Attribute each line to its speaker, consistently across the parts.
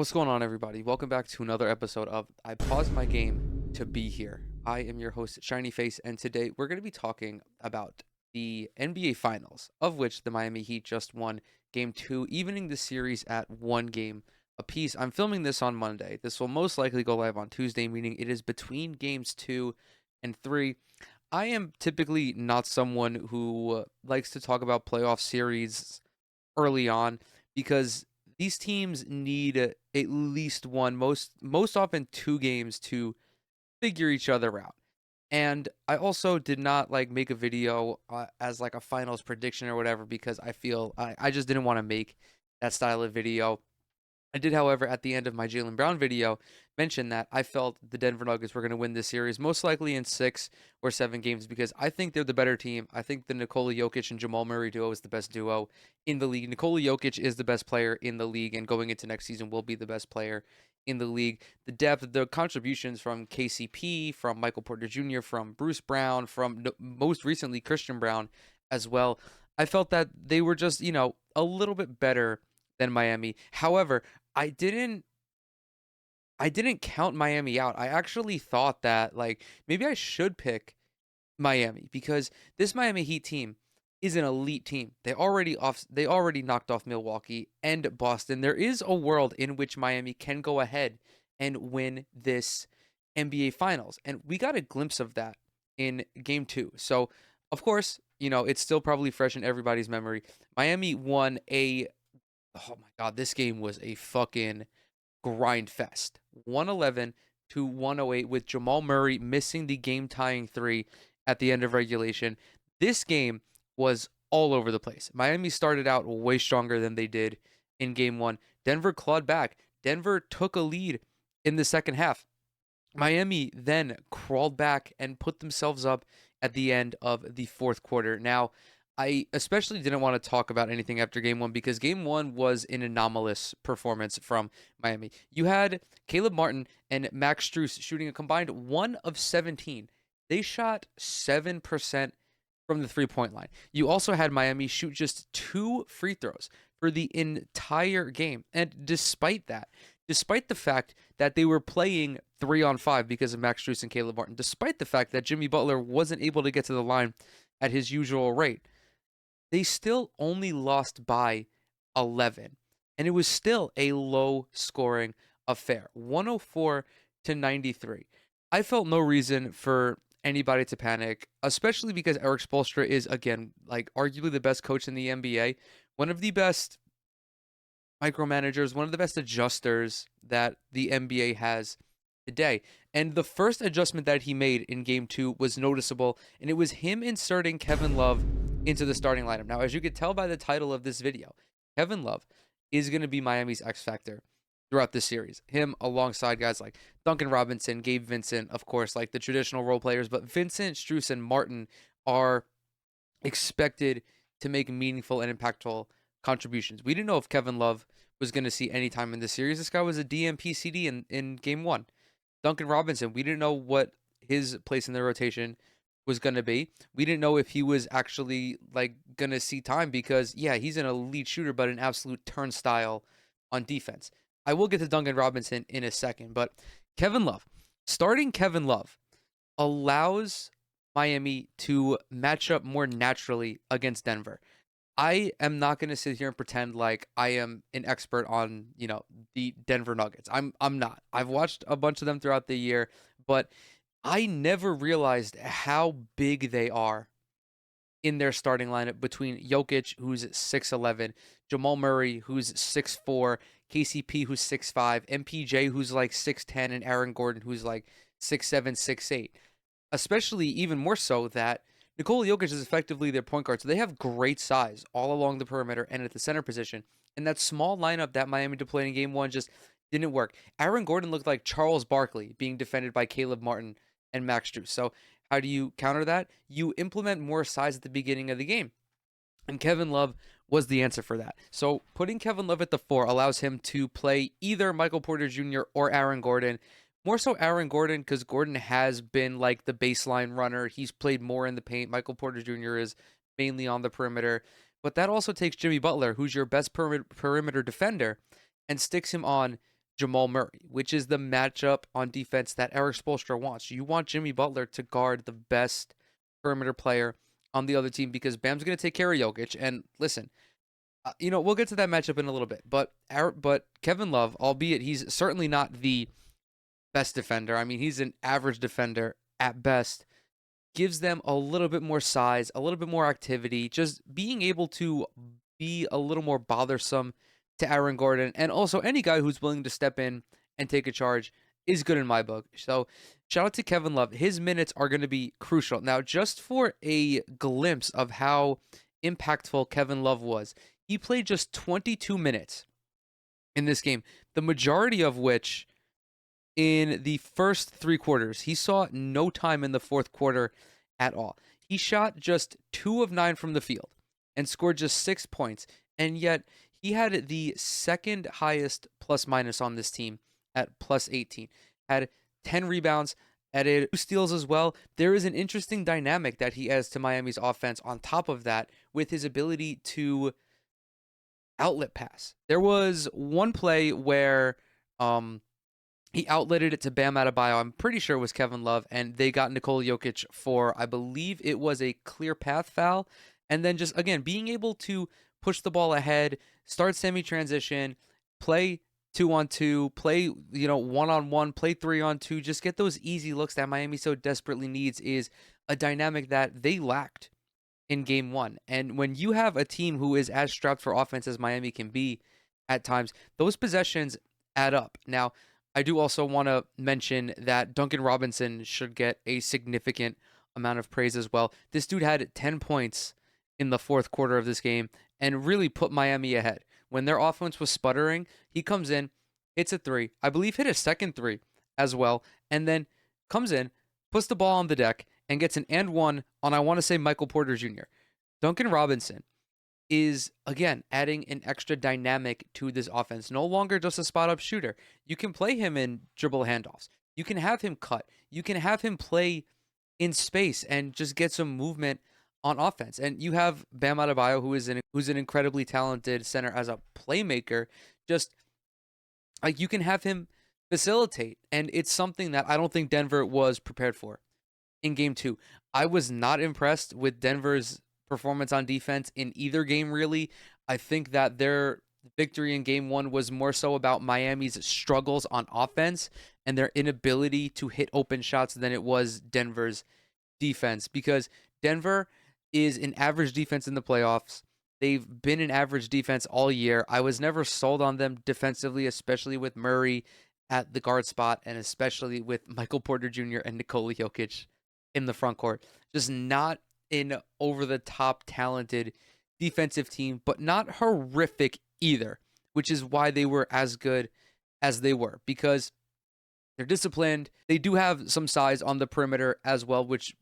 Speaker 1: What's going on, everybody? Welcome back to another episode of I Paused My Game to Be Here. I am your host, Shiny Face, and today we're going to be talking about the NBA Finals, of which the Miami Heat just won Game 2, evening the series at one game apiece. I'm filming this on Monday. This will most likely go live on Tuesday, meaning it is between Games 2 and 3. I am typically not someone who likes to talk about playoff series early on because these teams need at least one, most often two games to figure each other out. And I also did not like make a video as like a finals prediction or whatever because I feel I just didn't want to make that style of video. I did, however, at the end of my Jaylen Brown video, mention that I felt the Denver Nuggets were going to win this series, most likely in 6 or 7 games, because I think they're the better team. I think the Nikola Jokic and Jamal Murray duo is the best duo in the league. Nikola Jokic is the best player in the league, and going into next season will be the best player in the league. The depth, the contributions from KCP, from Michael Porter Jr., from Bruce Brown, from most recently Christian Brown as well. I felt that they were just, a little bit better than Miami. However, I didn't I didn't count Miami out. I actually thought that like maybe I should pick Miami because this Miami Heat team is an elite team. They already knocked off Milwaukee and Boston. There is a world in which Miami can go ahead and win this NBA Finals. And we got a glimpse of that in game 2. So, of course, it's still probably fresh in everybody's memory. Miami won a oh my god, this game was a fucking grind fest. 111 to 108 with Jamal Murray missing the game tying three at the end of regulation. This game was all over the place. Miami started out way stronger than they did in game 1. Denver clawed back. Denver took a lead in the second half. Miami then crawled back and put themselves up at the end of the fourth quarter. Now, I especially didn't want to talk about anything after game 1 because game 1 was an anomalous performance from Miami. You had Caleb Martin and Max Strus shooting a combined 1 of 17. They shot 7% from the 3-point line. You also had Miami shoot just 2 free throws for the entire game. And despite the fact that they were playing 3-on-5 because of Max Strus and Caleb Martin, despite the fact that Jimmy Butler wasn't able to get to the line at his usual rate, they still only lost by 11. And it was still a low scoring affair, 104 to 93. I felt no reason for anybody to panic, especially because Eric Spoelstra is, again, like arguably the best coach in the NBA, one of the best micromanagers, one of the best adjusters that the NBA has today. And the first adjustment that he made in game 2 was noticeable, and it was him inserting Kevin Love into the starting lineup. Now, as you could tell by the title of this video, Kevin Love is going to be Miami's X factor throughout this series. Him alongside guys like Duncan Robinson, Gabe Vincent, of course, like the traditional role players, but Vincent, Strus, and Martin are expected to make meaningful and impactful contributions. We didn't know if Kevin Love was going to see any time in this series. This guy was a DMP CD in game 1. Duncan Robinson, we didn't know what his place in the rotation was going to be. We didn't know if he was actually like going to see time because yeah, he's an elite shooter but an absolute turnstile on defense. I will get to Duncan Robinson in a second, but starting Kevin Love allows Miami to match up more naturally against Denver. I am not going to sit here and pretend like I am an expert on, the Denver Nuggets. I'm not. I've watched a bunch of them throughout the year, but I never realized how big they are in their starting lineup between Jokic, who's 6'11, Jamal Murray, who's 6'4, KCP, who's 6'5, MPJ, who's like 6'10, and Aaron Gordon, who's like 6'7, 6'8. Especially even more so that Nikola Jokic is effectively their point guard, so they have great size all along the perimeter and at the center position. And that small lineup that Miami deployed in game 1 just didn't work. Aaron Gordon looked like Charles Barkley being defended by Caleb Martin and Max Strus. So how do you counter that? You implement more size at the beginning of the game. And Kevin Love was the answer for that. So putting Kevin Love at the 4 allows him to play either Michael Porter Jr. or Aaron Gordon. More so Aaron Gordon because Gordon has been like the baseline runner. He's played more in the paint. Michael Porter Jr. is mainly on the perimeter. But that also takes Jimmy Butler, who's your best perimeter defender, and sticks him on Jamal Murray, which is the matchup on defense that Eric Spoelstra wants. You want Jimmy Butler to guard the best perimeter player on the other team because Bam's going to take care of Jokic. And listen, we'll get to that matchup in a little bit, but Kevin Love, albeit he's certainly not the best defender. I mean, he's an average defender at best. Gives them a little bit more size, a little bit more activity, just being able to be a little more bothersome to Aaron Gordon, and also any guy who's willing to step in and take a charge is good in my book. So shout out to Kevin Love. His minutes are going to be crucial. Now, just for a glimpse of how impactful Kevin Love was, he played just 22 minutes in this game, the majority of which in the first three quarters. He saw no time in the fourth quarter at all. He shot just 2 of 9 from the field and scored just 6 points. And yet he had the second highest plus minus on this team at plus 18. Had 10 rebounds, added 2 steals as well. There is an interesting dynamic that he adds to Miami's offense on top of that with his ability to outlet pass. There was one play where he outletted it to Bam Adebayo. I'm pretty sure it was Kevin Love, and they got Nikola Jokic for, I believe it was a clear path foul. And then just, again, being able to push the ball ahead, start semi-transition, play 2-on-2, play, 1-on-1, play 3-on-2, just get those easy looks that Miami so desperately needs is a dynamic that they lacked in game 1. And when you have a team who is as strapped for offense as Miami can be at times, those possessions add up. Now, I do also want to mention that Duncan Robinson should get a significant amount of praise as well. This dude had 10 points in the fourth quarter of this game and really put Miami ahead. When their offense was sputtering, he comes in, hits a 3, I believe hit a second 3 as well, and then comes in, puts the ball on the deck, and gets an and one on, I want to say, Michael Porter Jr. Duncan Robinson is, again, adding an extra dynamic to this offense. No longer just a spot-up shooter. You can play him in dribble handoffs. You can have him cut. You can have him play in space and just get some movement on offense. And you have Bam Adebayo, who's an incredibly talented center as a playmaker. Just like you can have him facilitate, and it's something that I don't think Denver was prepared for in game 2. I was not impressed with Denver's performance on defense in either game, really. I think that their victory in game 1 was more so about Miami's struggles on offense and their inability to hit open shots than it was Denver's defense, because Denver is an average defense in the playoffs. They've been an average defense all year. I was never sold on them defensively, especially with Murray at the guard spot and especially with Michael Porter Jr. and Nikola Jokic in the front court. Just not an over-the-top talented defensive team, but not horrific either, which is why they were as good as they were, because they're disciplined. They do have some size on the perimeter as well, which,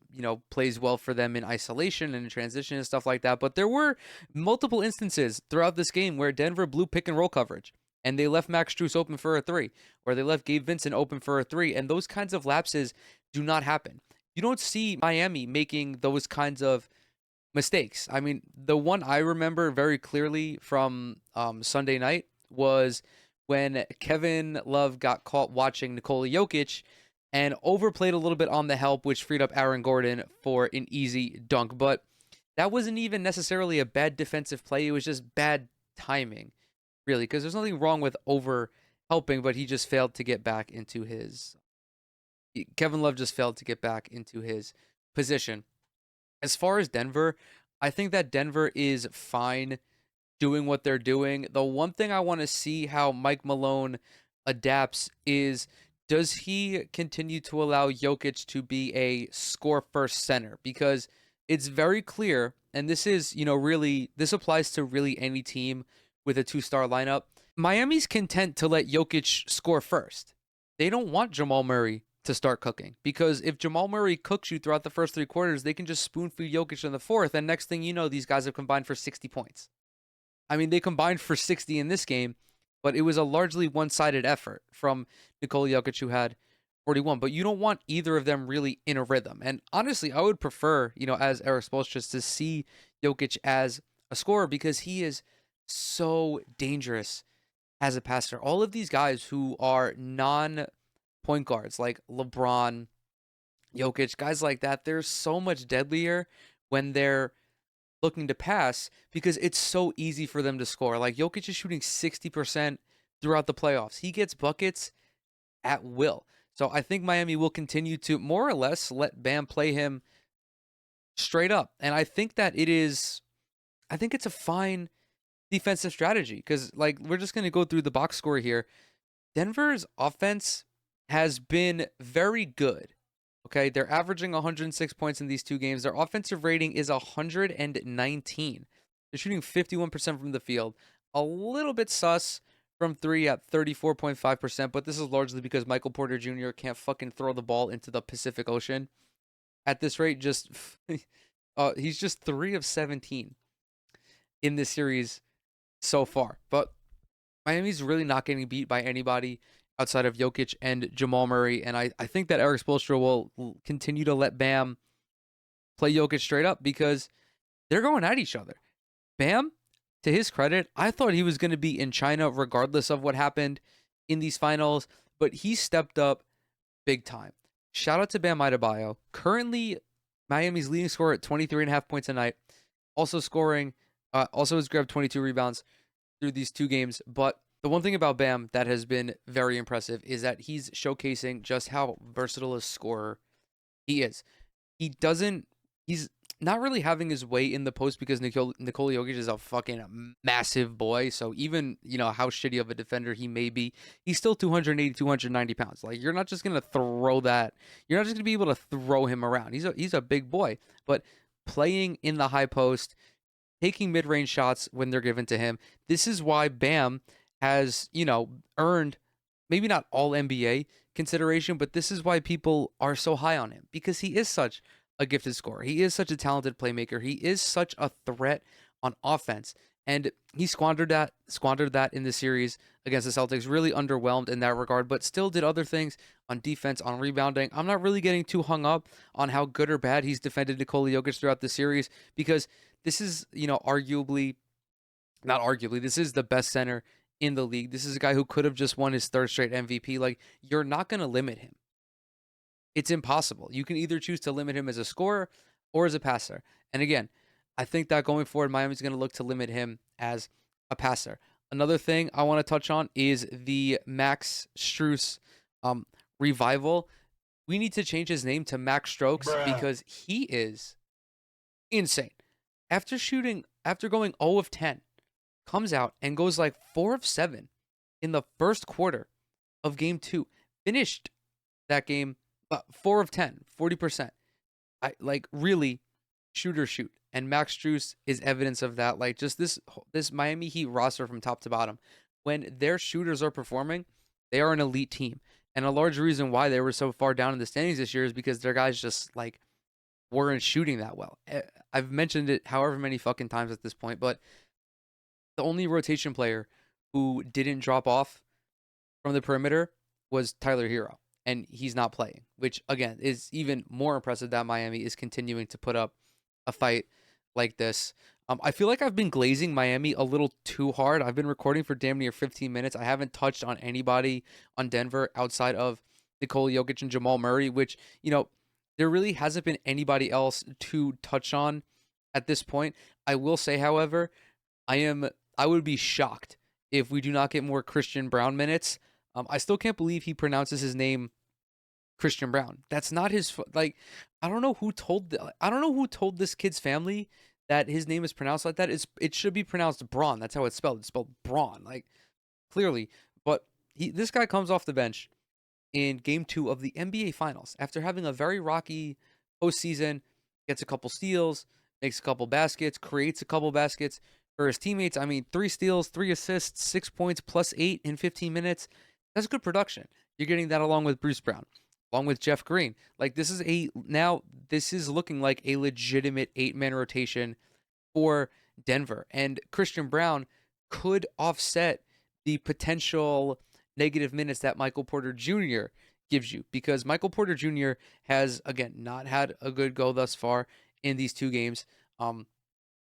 Speaker 1: plays well for them in isolation and in transition and stuff like that. But there were multiple instances throughout this game where Denver blew pick and roll coverage and they left Max Strus open for a 3, or they left Gabe Vincent open for a 3. And those kinds of lapses do not happen. You don't see Miami making those kinds of mistakes. I mean, the one I remember very clearly from Sunday night was when Kevin Love got caught watching Nikola Jokic and overplayed a little bit on the help, which freed up Aaron Gordon for an easy dunk. But that wasn't even necessarily a bad defensive play. It was just bad timing, really, because there's nothing wrong with over helping, but he just failed to get back into his... Kevin Love just failed to get back into his position. As far as Denver, I think that Denver is fine doing what they're doing. The one thing I want to see how Mike Malone adapts is, does he continue to allow Jokic to be a score-first center? Because it's very clear, and this is, really, this applies to really any team with a 2-star lineup. Miami's content to let Jokic score first. They don't want Jamal Murray to start cooking, because if Jamal Murray cooks you throughout the first 3 quarters, they can just spoon feed Jokic in the fourth, and next thing you know, these guys have combined for 60 points. I mean, they combined for 60 in this game, but it was a largely one-sided effort from Nikola Jokic, who had 41. But you don't want either of them really in a rhythm. And honestly, I would prefer, as Eric Spoelstra, to see Jokic as a scorer, because he is so dangerous as a passer. All of these guys who are non-point guards, like LeBron, Jokic, guys like that, they're so much deadlier when they're looking to pass because it's so easy for them to score. Like Jokic is shooting 60% throughout the playoffs. He gets buckets at will. So I think Miami will continue to more or less let Bam play him straight up. And I think it's a fine defensive strategy because, like, we're just going to go through the box score here. Denver's offense has been very good. Okay, they're averaging 106 points in these two games. Their offensive rating is 119. They're shooting 51% from the field. A little bit sus from three at 34.5%, but this is largely because Michael Porter Jr. can't fucking throw the ball into the Pacific Ocean. At this rate, just he's just 3 of 17 in this series so far. But Miami's really not getting beat by anybody outside of Jokic and Jamal Murray. And I think that Eric Spoelstra will continue to let Bam play Jokic straight up because they're going at each other. Bam, to his credit, I thought he was going to be in China regardless of what happened in these finals, but he stepped up big time. Shout out to Bam Adebayo. Currently, Miami's leading scorer at 23.5 points a night. Also has grabbed 22 rebounds through these two games. But the one thing about Bam that has been very impressive is that he's showcasing just how versatile a scorer he is. He's not really having his way in the post because Nikola Jokic is a fucking massive boy. So even, how shitty of a defender he may be, he's still 280, 290 pounds. Like, you're not just going to throw that. You're not just going to be able to throw him around. He's a big boy. But playing in the high post, taking mid-range shots when they're given to him. This is why Bam has, earned maybe not all NBA consideration, but this is why people are so high on him because he is such a gifted scorer. He is such a talented playmaker. He is such a threat on offense. And he squandered that in the series against the Celtics, really underwhelmed in that regard, but still did other things on defense, on rebounding. I'm not really getting too hung up on how good or bad he's defended Nikola Jokic throughout the series because this is, not arguably, this is the best center in the league. This is a guy who could have just won his third straight MVP. Like, you're not going to limit him. It's impossible. You can either choose to limit him as a scorer or as a passer. And again, I think that going forward, Miami's going to look to limit him as a passer. Another thing I want to touch on is the Max Strus revival. We need to change his name to Max Strokes because he is insane. After going 0 of 10, comes out and goes like 4 of 7 in the first quarter of game 2. Finished that game 4 of 10, 40%. Really shoot. And Max Strus is evidence of that. Like, just this Miami Heat roster from top to bottom, when their shooters are performing, they are an elite team. And a large reason why they were so far down in the standings this year is because their guys just weren't shooting that well. I've mentioned it however many fucking times at this point, but the only rotation player who didn't drop off from the perimeter was Tyler Hero, and he's not playing, which again is even more impressive that Miami is continuing to put up a fight like this. I feel like I've been glazing Miami a little too hard. I've been recording for damn near 15 minutes. I haven't touched on anybody on Denver outside of Nikola Jokic and Jamal Murray, which, there really hasn't been anybody else to touch on at this point. I will say, however, I would be shocked if we do not get more Christian Braun minutes. I still can't believe he pronounces his name Christian Braun. That's not his I don't know who told this kid's family that his name is pronounced like that. It should be pronounced Braun. That's how it's spelled. It's spelled Braun, clearly. But this guy comes off the bench in game 2 of the NBA Finals after having a very rocky postseason, gets a couple steals, makes a couple baskets, creates a couple baskets for his teammates. 3 steals, 3 assists, 6 points, plus 8 in 15 minutes. That's good production. You're getting that along with Bruce Brown, along with Jeff Green. This is looking like a legitimate 8-man rotation for Denver. And Christian Braun could offset the potential negative minutes that Michael Porter Jr. gives you, because Michael Porter Jr. has, again, not had a good go thus far in these 2 games.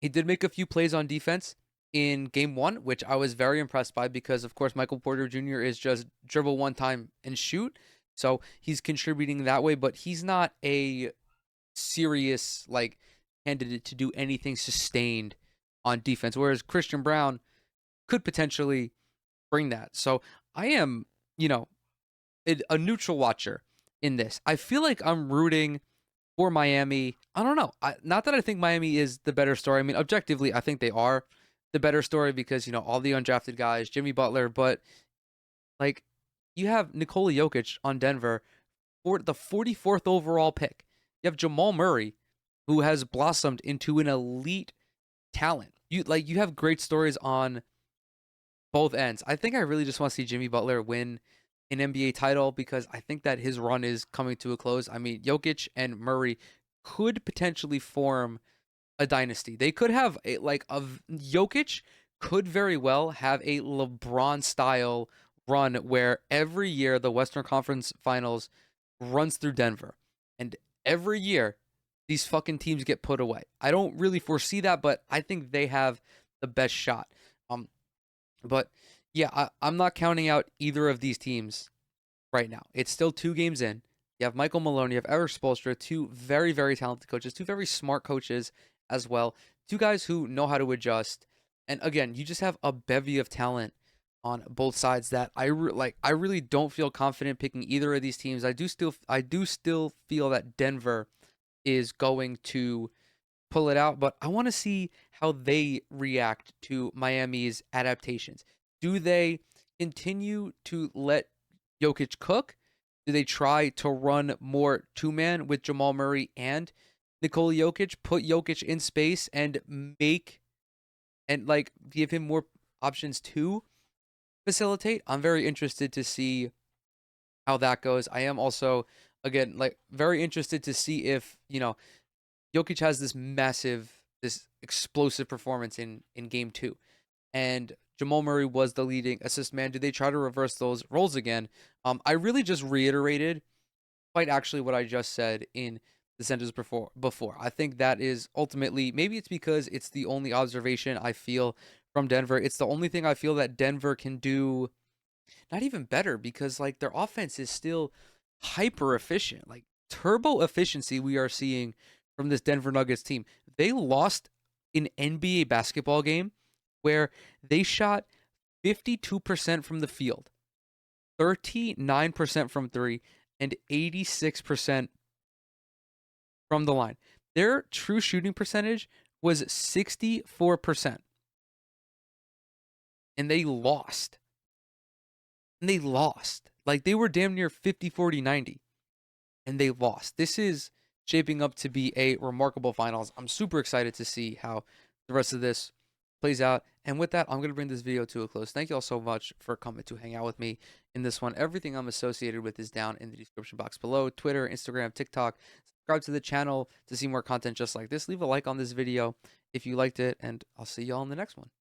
Speaker 1: He did make a few plays on defense in game one, which I was very impressed by because, of course, Michael Porter Jr. is just dribble one time and shoot. So he's contributing that way, but he's not a serious, like, candidate to do anything sustained on defense. Whereas Christian Brown could potentially bring that. So I am, you know, a neutral watcher in this. I feel like I'm rooting for Miami. I don't know. Not that I think Miami is the better story. I mean, objectively, I think they are the better story because, all the undrafted guys, Jimmy Butler, but like you have Nikola Jokic on Denver for the 44th overall pick. You have Jamal Murray, who has blossomed into an elite talent. You have great stories on both ends. I think I really just want to see Jimmy Butler win an NBA title because I think that his run is coming to a close. I mean, Jokic and Murray could potentially form a dynasty. They could have Jokic could very well have a LeBron style run where every year the Western Conference Finals runs through Denver, and every year these fucking teams get put away. I don't really foresee that, but I think they have the best shot. Um, but yeah, I'm not counting out either of these teams right now. It's still 2 games in. You have Michael Malone, you have Eric Spoelstra, two very, very talented coaches, two very smart coaches as well, two guys who know how to adjust. And again, you just have a bevy of talent on both sides that I really don't feel confident picking either of these teams. I do still feel that Denver is going to pull it out, but I want to see how they react to Miami's adaptations. Do they continue to let Jokic cook? Do they try to run more two-man with Jamal Murray and Nikola Jokic, put Jokic in space and give him more options to facilitate? I'm very interested to see how that goes. I am also, again, very interested to see if, Jokic has this explosive performance in game two, and Jamal Murray was the leading assist man. Do they try to reverse those roles again? I really just reiterated quite actually what I just said in the sentence before. I think that is ultimately, maybe it's because it's the only observation I feel from Denver. It's the only thing I feel that Denver can do not even better because their offense is still hyper efficient. Like turbo efficiency we are seeing from this Denver Nuggets team. They lost an NBA basketball game where they shot 52% from the field, 39% from 3, and 86% from the line. Their true shooting percentage was 64%. And they lost. Like they were damn near 50, 40, 90. And they lost. This is shaping up to be a remarkable finals. I'm super excited to see how the rest of this plays out. And with that, I'm going to bring this video to a close. Thank you all so much for coming to hang out with me in this one. Everything I'm associated with is down in the description box below. Twitter, Instagram, TikTok. Subscribe to the channel to see more content just like this. Leave a like on this video if you liked it, and I'll see y'all in the next one.